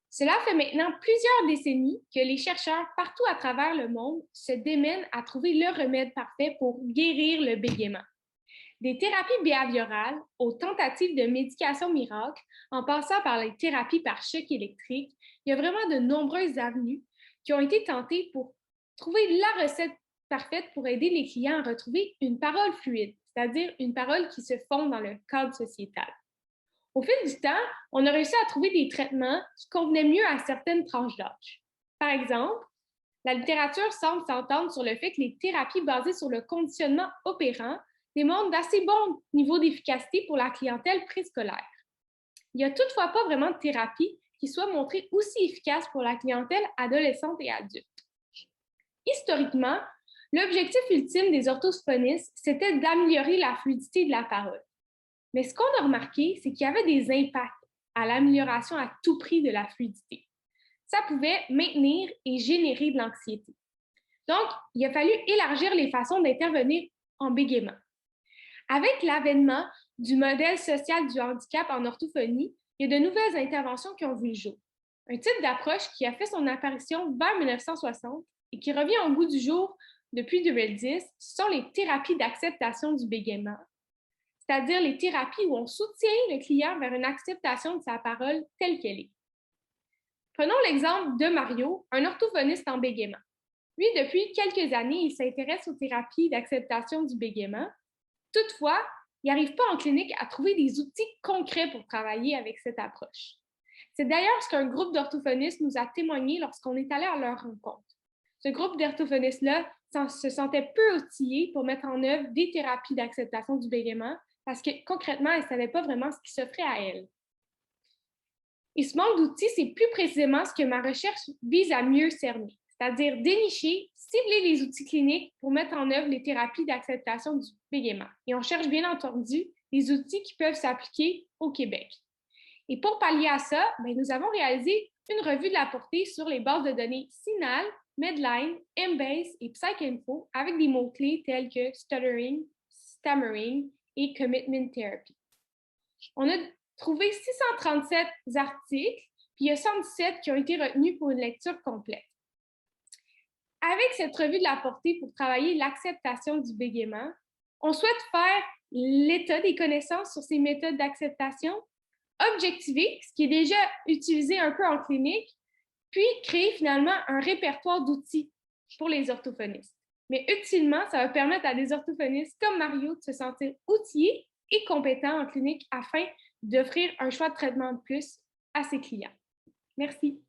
Cela fait maintenant plusieurs décennies que les chercheurs partout à travers le monde se démènent à trouver le remède parfait pour guérir le bégaiement. Des thérapies behaviorales aux tentatives de médication miracle, en passant par les thérapies par choc électrique, il y a vraiment de nombreuses avenues qui ont été tentées pour trouver la recette parfaite pour aider les clients à retrouver une parole fluide, c'est-à-dire une parole qui se fonde dans le cadre sociétal. Au fil du temps, on a réussi à trouver des traitements qui convenaient mieux à certaines tranches d'âge. Par exemple, la littérature semble s'entendre sur le fait que les thérapies basées sur le conditionnement opérant démontrent d'assez bons niveaux d'efficacité pour la clientèle préscolaire. Il n'y a toutefois pas vraiment de thérapie qui soit montrée aussi efficace pour la clientèle adolescente et adulte. Historiquement, l'objectif ultime des orthophonistes, c'était d'améliorer la fluidité de la parole. Mais ce qu'on a remarqué, c'est qu'il y avait des impacts à l'amélioration à tout prix de la fluidité. Ça pouvait maintenir et générer de l'anxiété. Donc, il a fallu élargir les façons d'intervenir en bégaiement. Avec l'avènement du modèle social du handicap en orthophonie, il y a de nouvelles interventions qui ont vu le jour. Un type d'approche qui a fait son apparition vers 1960 et qui revient au goût du jour depuis 2010, ce sont les thérapies d'acceptation du bégaiement, c'est-à-dire les thérapies où on soutient le client vers une acceptation de sa parole telle qu'elle est. Prenons l'exemple de Mario, un orthophoniste en bégaiement. Lui, depuis quelques années, il s'intéresse aux thérapies d'acceptation du bégaiement. Toutefois, il n'arrive pas en clinique à trouver des outils concrets pour travailler avec cette approche. C'est d'ailleurs ce qu'un groupe d'orthophonistes nous a témoigné lorsqu'on est allé à leur rencontre. Ce groupe d'orthophonistes-là se sentait peu outillé pour mettre en œuvre des thérapies d'acceptation du bégaiement parce que concrètement, ils ne savaient pas vraiment ce qui s'offrait à elles. Et ce manque d'outils, c'est plus précisément ce que ma recherche vise à mieux cerner, c'est-à-dire dénicher, cibler les outils cliniques pour mettre en œuvre les thérapies d'acceptation du bégaiement. Et on cherche bien entendu les outils qui peuvent s'appliquer au Québec. Et pour pallier à ça, nous avons réalisé une revue de la portée sur les bases de données CINAHL, Medline, Embase et PsycInfo avec des mots-clés tels que stuttering, stammering et commitment therapy. On a trouvé 637 articles, puis il y a 117 qui ont été retenus pour une lecture complète. Avec cette revue de la portée pour travailler l'acceptation du bégaiement, on souhaite faire l'état des connaissances sur ces méthodes d'acceptation, objectiver ce qui est déjà utilisé un peu en clinique, puis créer finalement un répertoire d'outils pour les orthophonistes. Mais utilement, ça va permettre à des orthophonistes comme Mario de se sentir outillés et compétents en clinique afin d'offrir un choix de traitement de plus à ses clients. Merci.